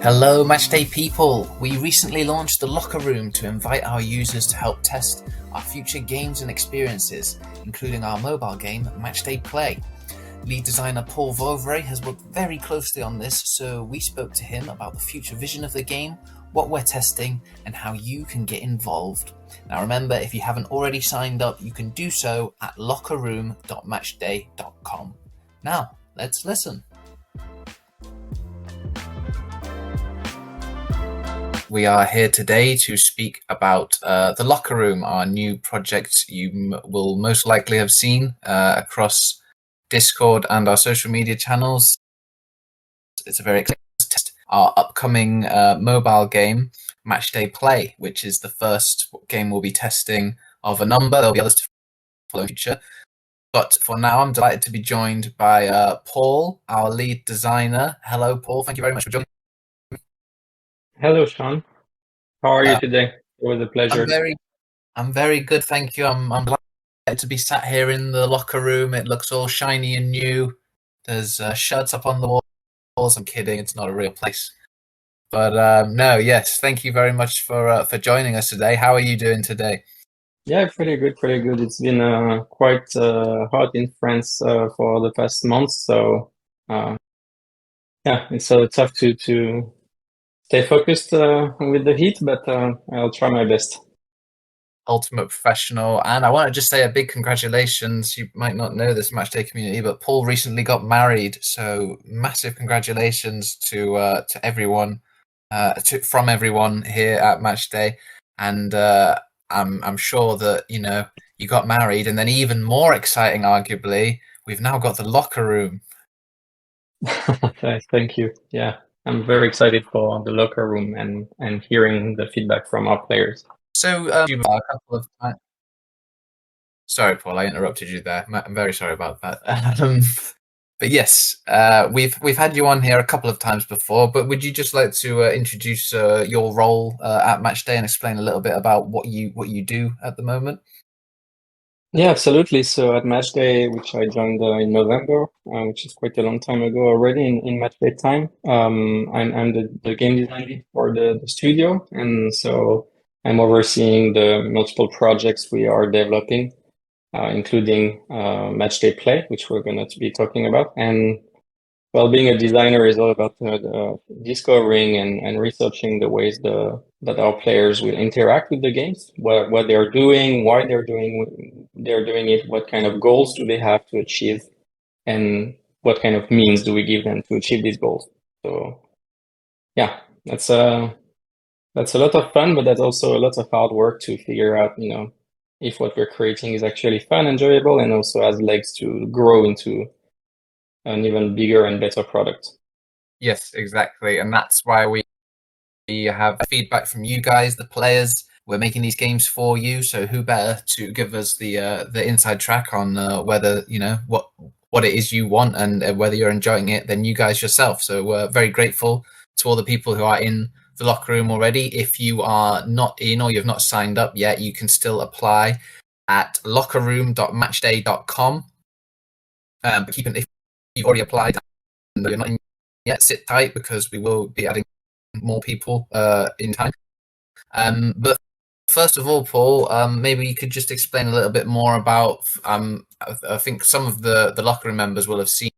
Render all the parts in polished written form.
Hello Matchday people! We recently launched the Locker Room to invite our users to help test our future games and experiences, including our mobile game Matchday Play. Lead designer Paul Vauvrey has worked very closely on this, so we spoke to him about the future vision of the game, what we're testing, and how you can get involved. Now remember, if you haven't already signed up, you can do so at lockerroom.matchday.com. Now, let's listen. We are here today to speak about the Locker Room, our new project you will most likely have seen across Discord and our social media channels. It's a very exciting test. Our upcoming mobile game, Matchday Play, which is the first game we'll be testing of a number. There'll be others to follow in the future. But for now, I'm delighted to be joined by Paul, our lead designer. Hello, Paul. Thank you very much for joining. Hello, Sean. How are you today? It was a pleasure. I'm very good, thank you. I'm glad to be sat here in the locker room. It looks all shiny and new. There's shirts up on the walls. I'm kidding. It's not a real place. But no, yes. Thank you very much for joining us today. How are you doing today? Yeah, pretty good, pretty good. It's been quite hot in France for the past month, so yeah, it's tough to stay focused with the heat, but I'll try my best. Ultimate professional, and I want to just say a big congratulations. You might not know this Matchday community, but Paul recently got married, so massive congratulations to everyone, from everyone here at Matchday, and I'm sure that you got married, and then even more exciting, arguably, we've now got the Locker Room. Thank you. Yeah, I'm very excited for the Locker Room and hearing the feedback from our players. So a couple of times. Sorry, Paul, I interrupted you there. I'm very sorry about that. But yes, we've had you on here a couple of times before. But would you just like to introduce your role at Matchday and explain a little bit about what you do at the moment? Yeah, absolutely. So at Matchday, which I joined in November, which is quite a long time ago already in Matchday time, I'm the game design lead for the studio, and so I'm overseeing the multiple projects we are developing, including Matchday Play, which we're going to be talking about. And well, being a designer is all about discovering and researching the ways that our players will interact with the games, what they're doing, why they're doing it, what kind of goals do they have to achieve, and what kind of means do we give them to achieve these goals. So yeah, that's a lot of fun, but that's also a lot of hard work to figure out, if what we're creating is actually fun, enjoyable, and also has legs to grow into an even bigger and better product. Yes, exactly. And that's why we have feedback from you guys, the players. We're making these games for you, so who better to give us the inside track on whether what it is you want and whether you're enjoying it than you guys yourself. So we're very grateful to all the people who are in the Locker Room already. If you are not in or you've not signed up yet, you can still apply at lockerroom.matchday.com. But if you've already applied and you're not in yet, sit tight because we will be adding more people in time. But first of all, Paul, maybe you could just explain a little bit more about. I think some of the Locker Room members will have seen.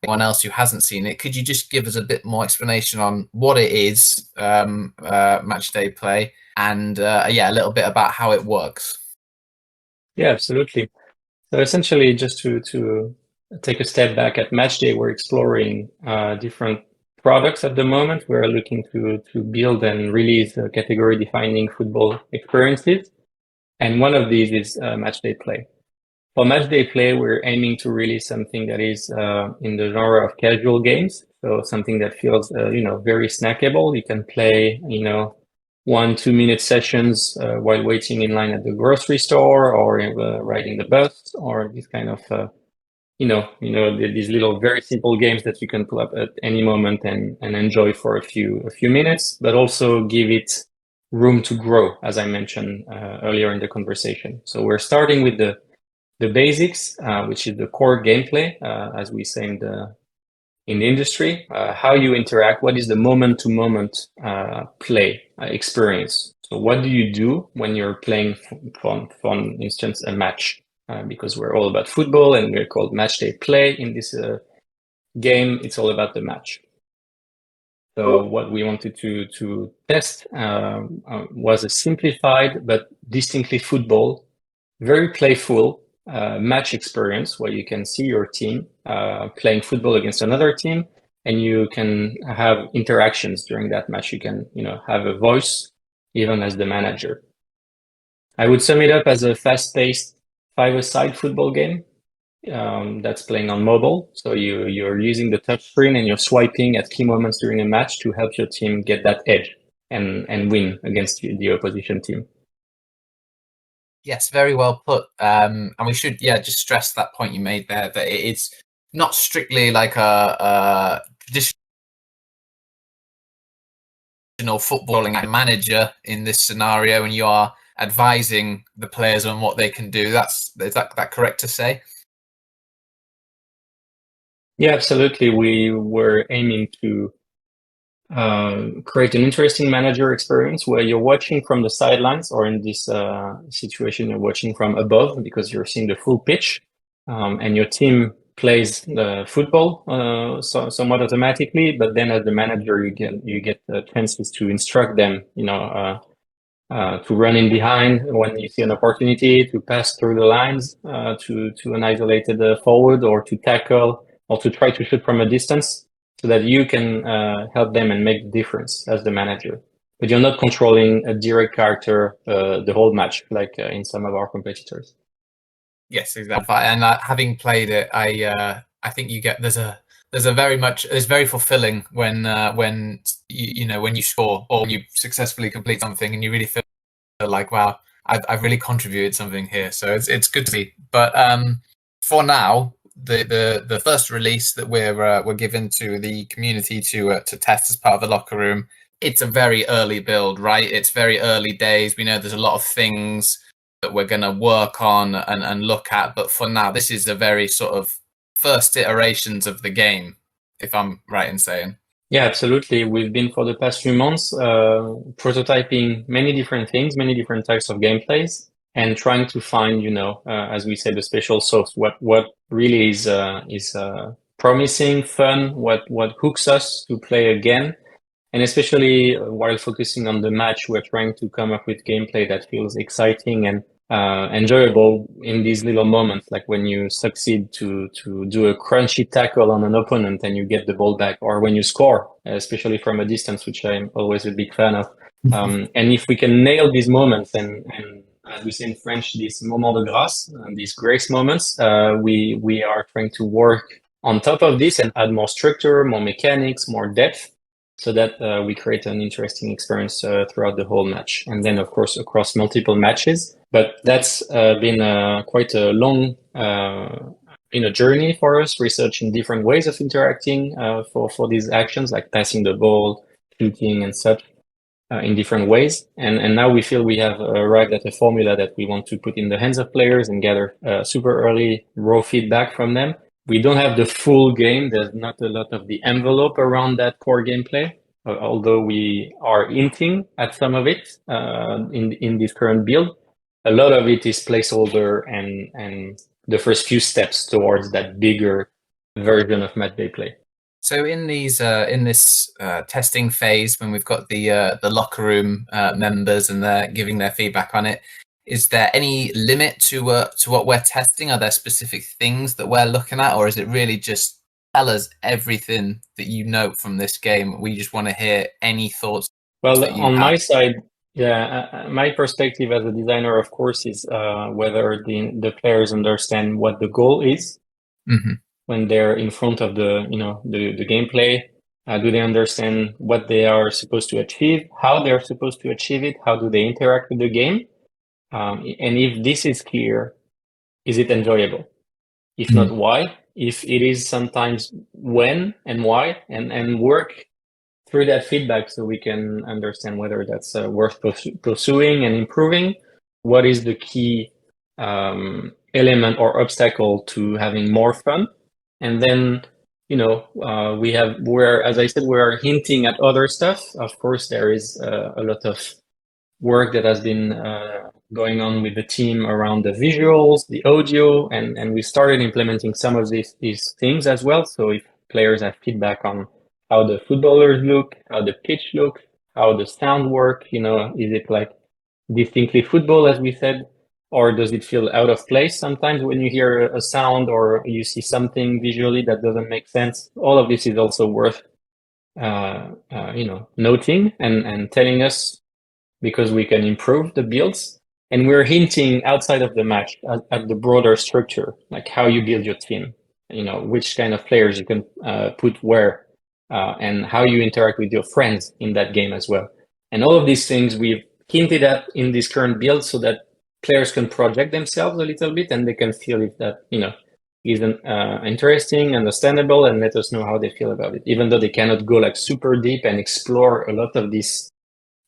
Anyone else who hasn't seen it, could you just give us a bit more explanation on what it is, Matchday Play, and a little bit about how it works? Yeah, absolutely. So essentially, just to take a step back at Matchday, we're exploring different products at the moment. We're looking to build and release category-defining football experiences. And one of these is Matchday Play. For Matchday Play, we're aiming to release something that is in the genre of casual games. So something that feels, very snackable. You can play, 1-2 minute sessions while waiting in line at the grocery store or riding the bus, or this kind of these little very simple games that you can pull up at any moment and enjoy for a few minutes, but also give it room to grow, as I mentioned earlier in the conversation. So we're starting with the basics, which is the core gameplay, as we say in the industry, how you interact, what is the moment-to-moment play experience. So what do you do when you're playing, for instance, a match? Because we're all about football and we're called Matchday play. In this game, it's all about the match. So what we wanted to test was a simplified but distinctly football, very playful match experience where you can see your team playing football against another team, and you can have interactions during that match. You can, have a voice even as the manager. I would sum it up as a fast-paced five-a-side football game that's playing on mobile. So you're using the touch screen and you're swiping at key moments during a match to help your team get that edge and win against the opposition team. Yes, very well put. And we should, just stress that point you made there, that it's not strictly like a traditional footballing manager in this scenario, and you are advising the players on what they can do. Is that correct to say? Yeah, absolutely. We were aiming to create an interesting manager experience where you're watching from the sidelines, or in this situation, you're watching from above because you're seeing the full pitch, and your team plays the football somewhat automatically. But then, as the manager, you get the chances to instruct them, to run in behind when you see an opportunity, to pass through the lines to an isolated forward, or to tackle, or to try to shoot from a distance, so that you can help them and make the difference as the manager. But you're not controlling a direct character the whole match, like in some of our competitors. Yes, exactly. And having played it, I think you get there's very fulfilling when when you score or when you successfully complete something and you really feel like, wow, I've really contributed something here. So it's good to see. But for now, the first release that we're given to the community to test as part of the locker room, it's a very early build, right? It's very early days. We know there's a lot of things that we're going to work on and look at, but for now, this is a very sort of first iterations of the game, if I'm right in saying. Yeah, absolutely. We've been for the past few months prototyping many different things, many different types of gameplays, and trying to find, as we said, the special sauce. What really is promising, fun, what hooks us to play again, and especially while focusing on the match, we're trying to come up with gameplay that feels exciting and enjoyable in these little moments, like when you succeed to do a crunchy tackle on an opponent and you get the ball back, or when you score, especially from a distance, which I'm always a big fan of. And if we can nail these moments and as we say in French, these moments de grâce, these grace moments, we are trying to work on top of this and add more structure, more mechanics, more depth, so that we create an interesting experience throughout the whole match. And then, of course, across multiple matches. But that's been quite a long journey for us, researching different ways of interacting for these actions, like passing the ball, shooting, and such in different ways. And now we feel we have arrived at a formula that we want to put in the hands of players and gather super early raw feedback from them. We don't have the full game. There's not a lot of the envelope around that core gameplay, although we are hinting at some of it in this current build. A lot of it is placeholder and the first few steps towards that bigger version of Matchday play. So in this testing phase, when we've got the locker room members and they're giving their feedback on it, is there any limit to what we're testing? Are there specific things that we're looking at, or is it really just tell us everything that you know from this game? We just want to hear any thoughts. Well, on my side, my perspective as a designer, of course, is whether the players understand what the goal is when they're in front of the gameplay. Do they understand what they are supposed to achieve, how they're supposed to achieve it, how do they interact with the game? And if this is clear, is it enjoyable? If not, why? If it is, sometimes when and why, and work through that feedback so we can understand whether that's worth pursuing and improving. What is the key element or obstacle to having more fun? And then we're, as I said, we're hinting at other stuff. Of course, there is a lot of work that has been going on with the team around the visuals, the audio, and we started implementing some of these things as well. So if players have feedback on how the footballers look, how the pitch looks, how the sound work, is it like distinctly football, as we said, or does it feel out of place sometimes when you hear a sound or you see something visually that doesn't make sense? All of this is also worth noting and telling us, because we can improve the builds. And we're hinting outside of the match at the broader structure, like how you build your team, which kind of players you can put where, and how you interact with your friends in that game as well. And all of these things we've hinted at in this current build so that players can project themselves a little bit and they can feel if that, is interesting, understandable, and let us know how they feel about it. Even though they cannot go like super deep and explore a lot of this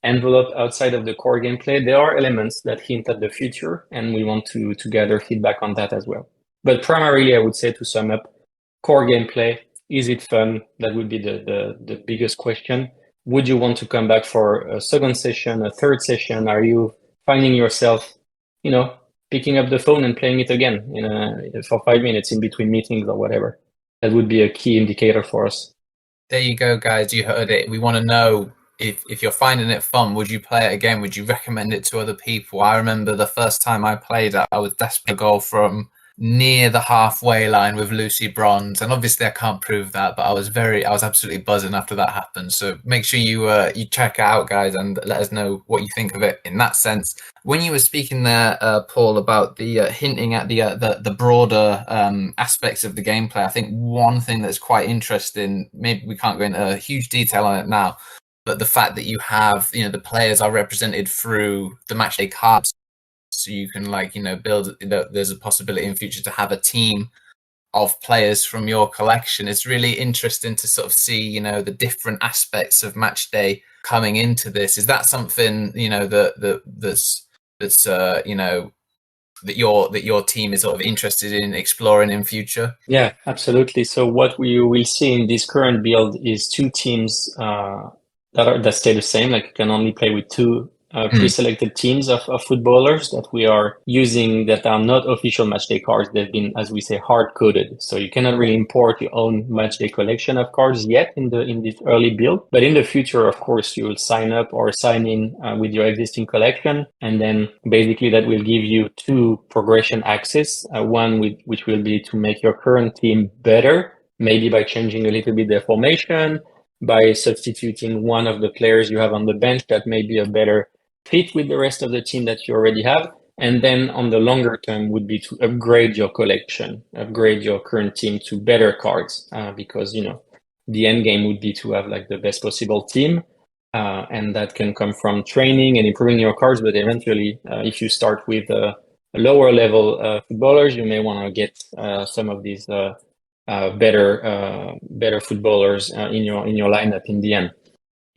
envelope outside of the core gameplay, there are elements that hint at the future, and we want to gather feedback on that as well. But primarily, I would say, to sum up, core gameplay, is it fun? That would be the biggest question. Would you want to come back for a second session, a third session? Are you finding yourself, picking up the phone and playing it again for 5 minutes in between meetings or whatever? That would be a key indicator for us. There you go, guys. You heard it. We want to know if you're finding it fun. Would you play it again? Would you recommend it to other people? I remember the first time I played it, I was desperate to go from near the halfway line with Lucy Bronze, and obviously I can't prove that, but I was absolutely buzzing after that happened. So make sure you check it out, guys, and let us know what you think of it in that sense. When you were speaking there, Paul, about the hinting at the broader aspects of the gameplay, I think one thing that's quite interesting, maybe we can't go into huge detail on it now, but the fact that you have, the players are represented through the matchday cards, so you can build. There's a possibility in future to have a team of players from your collection. It's really interesting to sort of see, the different aspects of Matchday coming into this. Is that something that your team is sort of interested in exploring in future? Yeah, absolutely. So what we will see in this current build is two teams that stay the same. Like you can only play with two pre-selected teams of footballers that we are using that are not official matchday cards. They've been, as we say, hard-coded. So you cannot really import your own matchday collection of cards yet in this early build. But in the future, of course, you will sign up or sign in with your existing collection. And then basically that will give you two progression axes. One which will be to make your current team better, maybe by changing a little bit their formation, by substituting one of the players you have on the bench that may be a better fit with the rest of the team that you already have. And then on the longer term would be to upgrade your collection, upgrade your current team to better cards, because, the end game would be to have like the best possible team. And that can come from training and improving your cards. But eventually, if you start with lower level footballers, you may want to get some of these better footballers in your lineup in the end.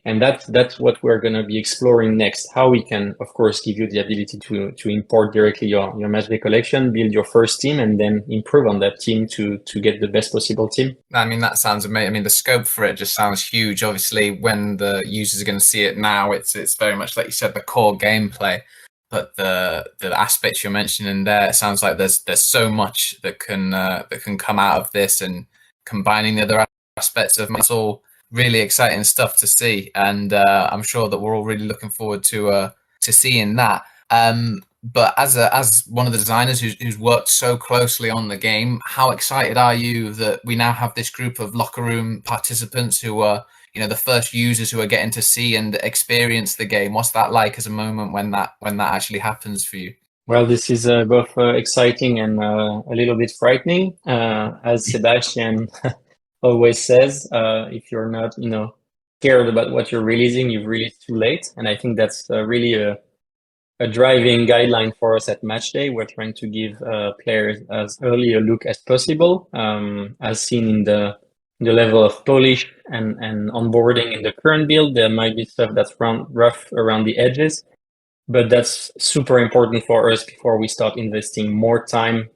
And that's what we're going to be exploring next. How we can, of course, give you the ability to import directly your matchday collection, build your first team, and then improve on that team to get the best possible team. I mean, that sounds amazing. I mean, the scope for it just sounds huge. Obviously, when the users are going to see it now, it's very much like you said, the core gameplay. But the aspects you're mentioning there, it sounds like there's so much that can come out of this, and combining the other aspects of it's all really exciting stuff to see, and I'm sure that we're all really looking forward to seeing that. But as one of the designers who's worked so closely on the game, how excited are you that we now have this group of locker room participants who are, the first users who are getting to see and experience the game? What's that like as a moment when that actually happens for you? Well, this is both exciting and a little bit frightening. As Sebastian always says, if you're not, cared about what you're releasing, you've released too late. And I think that's really a driving guideline for us at Matchday. We're trying to give players as early a look as possible, as seen in the level of polish and onboarding in the current build. There might be stuff that's rough around the edges. But that's super important for us before we start investing more time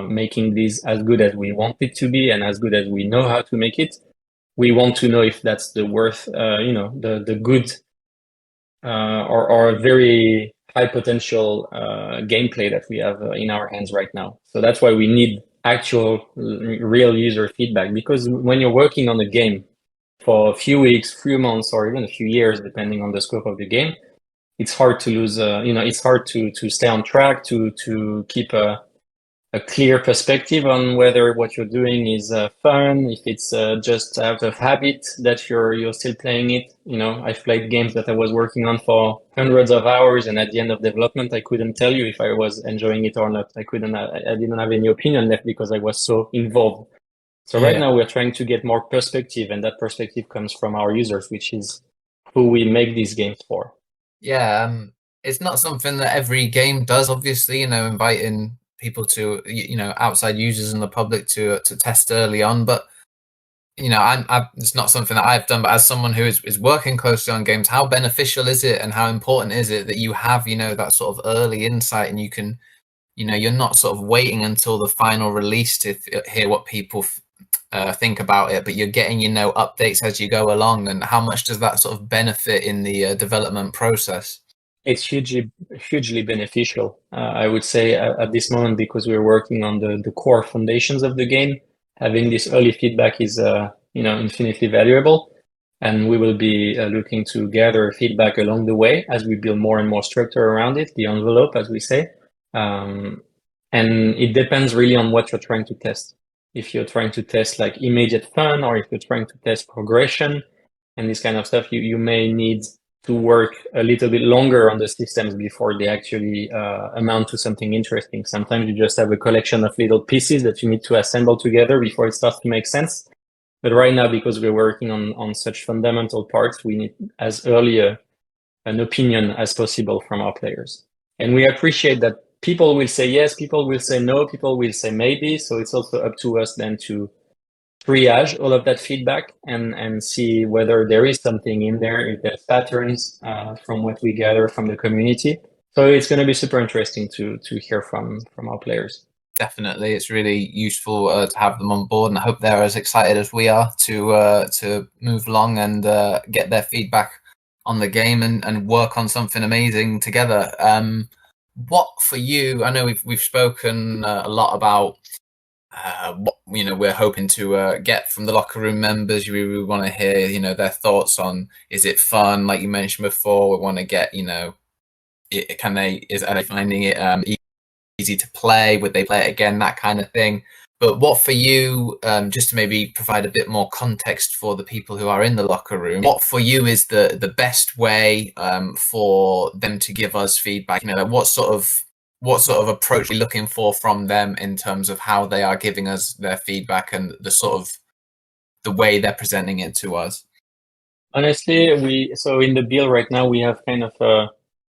making this as good as we want it to be and as good as we know how to make it. We want to know if that's the worth, the good or a very high potential gameplay that we have in our hands right now. So that's why we need actual real user feedback, because when you're working on a game for a few weeks, few months, or even a few years, depending on the scope of the game, it's hard to lose, it's hard to stay on track, to keep a clear perspective on whether what you're doing is fun, if it's just out of habit that you're still playing it. I've played games that I was working on for hundreds of hours, and at the end of development, I couldn't tell you if I was enjoying it or not. I didn't have any opinion left because I was so involved. So right Yeah. now we're trying to get more perspective, and that perspective comes from our users, which is who we make these games for. Yeah, it's not something that every game does, obviously, inviting people to, outside users and the public to test early on. But, it's not something that I've done. But as someone who is working closely on games, how beneficial is it and how important is it that you have, that sort of early insight, and you can, you're not sort of waiting until the final release to hear what people think about it, but you're getting, updates as you go along, and how much does that sort of benefit in the development process? It's hugely beneficial, I would say, at this moment, because we're working on the core foundations of the game. Having this early feedback is, infinitely valuable, and we will be looking to gather feedback along the way as we build more and more structure around it, the envelope, as we say. And it depends really on what you're trying to test. If you're trying to test like immediate fun, or if you're trying to test progression and this kind of stuff, you may need to work a little bit longer on the systems before they actually amount to something interesting. Sometimes you just have a collection of little pieces that you need to assemble together before it starts to make sense. But right now, because we're working on such fundamental parts, we need as early an opinion as possible from our players. And we appreciate that people will say yes, people will say no, people will say maybe. So it's also up to us then to triage all of that feedback and see whether there is something in there, if there's patterns from what we gather from the community. So it's going to be super interesting to hear from our players. Definitely, it's really useful to have them on board, and I hope they're as excited as we are to move along and get their feedback on the game and work on something amazing together. What for you? I know we've spoken a lot about what we're hoping to get from the locker room members. We want to hear their thoughts on, is it fun, like you mentioned before. We want to get are they finding it easy to play? Would they play it again? That kind of thing. But what for you, just to maybe provide a bit more context for the people who are in the locker room, what for you is the best way for them to give us feedback? What sort of approach are we looking for from them in terms of how they are giving us their feedback and the way they're presenting it to us? Honestly, so in the build right now, we have kind of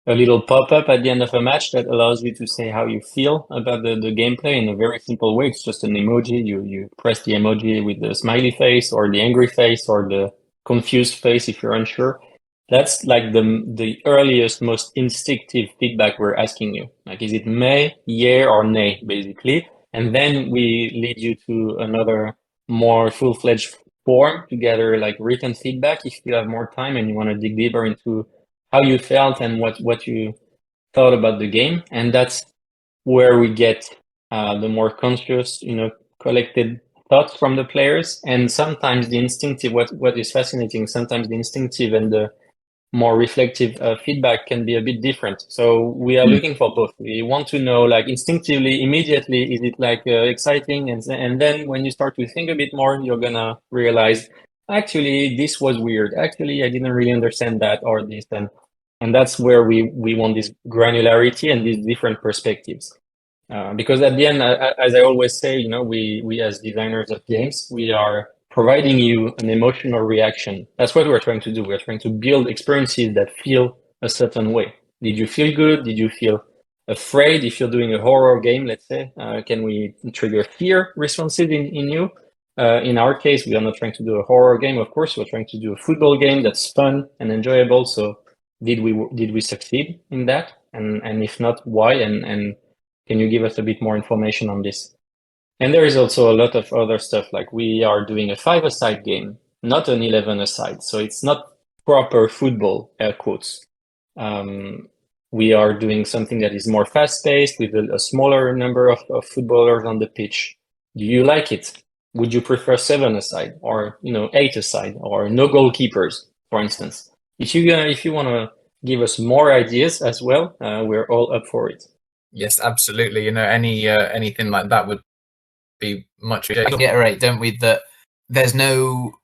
a little pop-up at the end of a match that allows you to say how you feel about the gameplay in a very simple way. It's just an emoji. You press the emoji with the smiley face or the angry face or the confused face if you're unsure. That's like the earliest, most instinctive feedback we're asking you. Like, is it may, yeah, or nay, basically? And then we lead you to another more full-fledged form to gather like written feedback if you have more time and you want to dig deeper into how you felt and what you thought about the game. And that's where we get the more conscious, collected thoughts from the players. And sometimes the instinctive, what is fascinating, sometimes the instinctive and the more reflective feedback can be a bit different. So we are looking for both. We want to know, like, instinctively, immediately, is it like exciting? And then when you start to think a bit more, you're gonna realize, actually, this was weird. Actually, I didn't really understand that or this. And that's where we want this granularity and these different perspectives. Because at the end, as I always say, we as designers of games, we are providing you an emotional reaction. That's what we're trying to do. We're trying to build experiences that feel a certain way. Did you feel good? Did you feel afraid? If you're doing a horror game, let's say, can we trigger fear responses in you? In our case, we are not trying to do a horror game, of course. We're trying to do a football game that's fun and enjoyable. So did we succeed in that? And if not, why? And can you give us a bit more information on this? And there is also a lot of other stuff, like we are doing a 5-a-side game, not an 11-a-side. So it's not proper football, air quotes. We are doing something that is more fast-paced with a smaller number of footballers on the pitch. Do you like it? Would you prefer 7-a-side or 8-a-side or no goalkeepers, for instance? If you want to give us more ideas as well, we're all up for it. Yes, absolutely. Anything like that would be much. We reiterate, don't we, that there's no.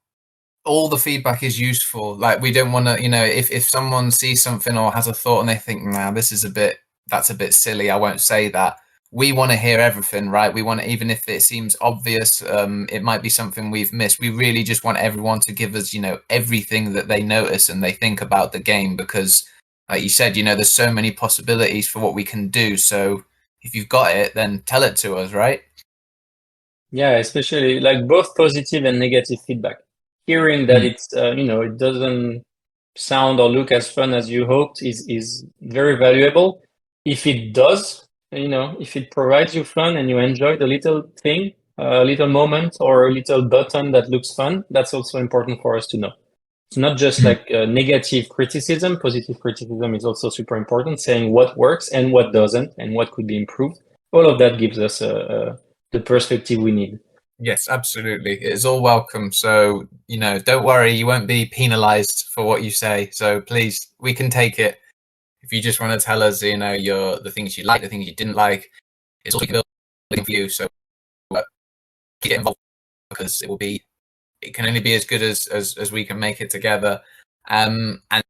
All the feedback is useful. Like, we don't want to, if someone sees something or has a thought and they think, nah, that's a bit silly, I won't say that. We want to hear everything, right? We want to, even if it seems obvious, it might be something we've missed. We really just want everyone to give us, everything that they notice and they think about the game, because like you said, there's so many possibilities for what we can do. So if you've got it, then tell it to us, right? Yeah, especially like both positive and negative feedback. Hearing that it's it doesn't sound or look as fun as you hoped is very valuable. If it does, if it provides you fun and you enjoy the little thing, a little moment or a little button that looks fun, that's also important for us to know. It's not just like negative criticism. Positive criticism is also super important, saying what works and what doesn't and what could be improved. All of that gives us the perspective we need. Yes, absolutely. It is all welcome. So, don't worry, you won't be penalized for what you say. So please, we can take it. If you just want to tell us, the things you like, the things you didn't like, it's all building for you. So get involved, because it can only be as good as we can make it together. And I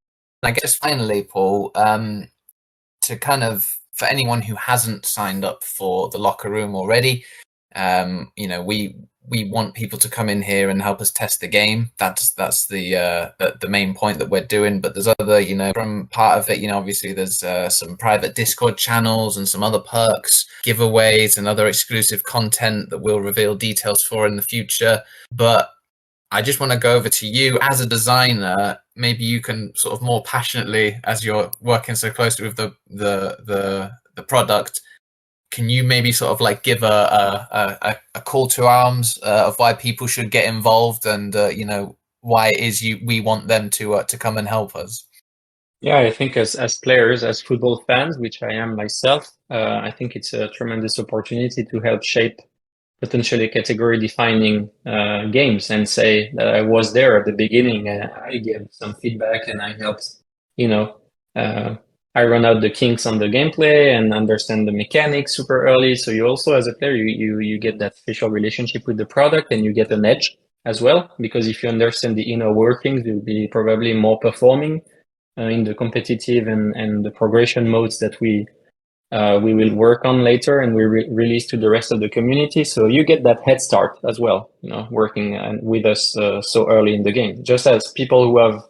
guess finally, Paul, to kind of, for anyone who hasn't signed up for the locker room already, we want people to come in here and help us test the game. That's the main point that we're doing. But there's other, from part of it, obviously there's some private Discord channels and some other perks, giveaways, and other exclusive content that we'll reveal details for in the future. But I just want to go over to you as a designer. Maybe you can sort of more passionately, as you're working so closely with the product, can you maybe sort of like give a call to arms of why people should get involved, and why it is we want them to come and help us? Yeah, I think as players, as football fans, which I am myself, I think it's a tremendous opportunity to help shape potentially category defining games, and say that I was there at the beginning and I gave some feedback and I helped, I run out the kinks on the gameplay and understand the mechanics super early. So you also, as a player, you get that special relationship with the product and you get an edge as well, because if you understand the inner workings, you'll be probably more performing in the competitive and the progression modes that we will work on later and we release to the rest of the community. So you get that head start as well, working with us so early in the game. Just as people who have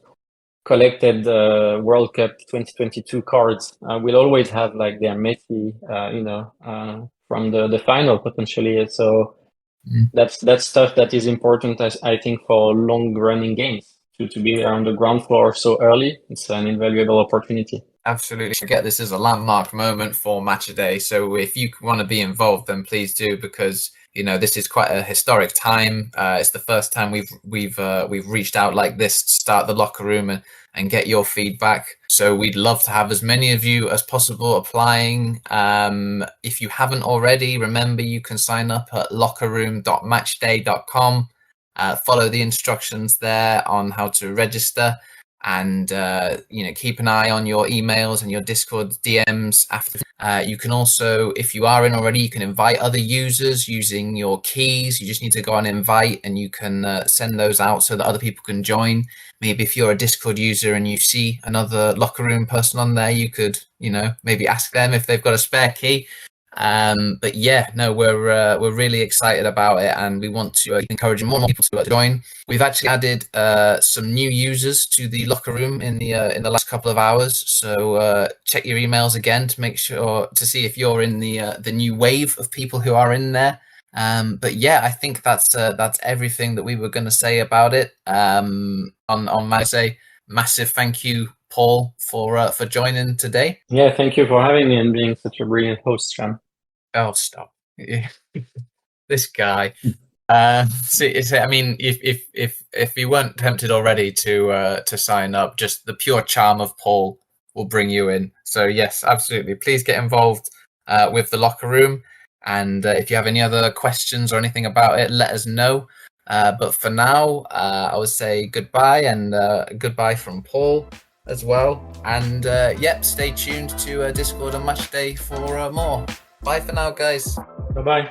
collected World Cup 2022 cards will always have like their Messi, from the final potentially. So that's stuff that is important, as I think, for long running games to be on the ground floor so early. It's an invaluable opportunity. Absolutely. I get this as a landmark moment for Matchday. So if you want to be involved, then please do, because this is quite a historic time. It's the first time we've reached out like this to start the locker room and get your feedback. So we'd love to have as many of you as possible applying. If you haven't already, remember you can sign up at lockerroom.matchday.com. Follow the instructions there on how to register, and keep an eye on your emails and your Discord DMs after. You can also, if you are in already, you can invite other users using your keys. You just need to go on invite and you can send those out so that other people can join. Maybe if you're a Discord user and you see another locker room person on there, you could maybe ask them if they've got a spare key. But yeah, no, we're really excited about it, and we want to encourage more and more people to join. We've actually added some new users to the locker room in the last couple of hours, so check your emails again to make sure to see if you're in the new wave of people who are in there. But yeah, I think that's everything that we were going to say about it. On Matchday, massive thank you, Paul for joining today. Yeah, thank you for having me and being such a brilliant host, Sean. Oh, stop. This guy. I mean, if you weren't tempted already to sign up, just the pure charm of Paul will bring you in. So yes, absolutely. Please get involved with the locker room, and if you have any other questions or anything about it, let us know. But for now, I would say goodbye and goodbye from Paul as well. And yep, stay tuned to Discord on Matchday for more. Bye for now, guys. Bye bye.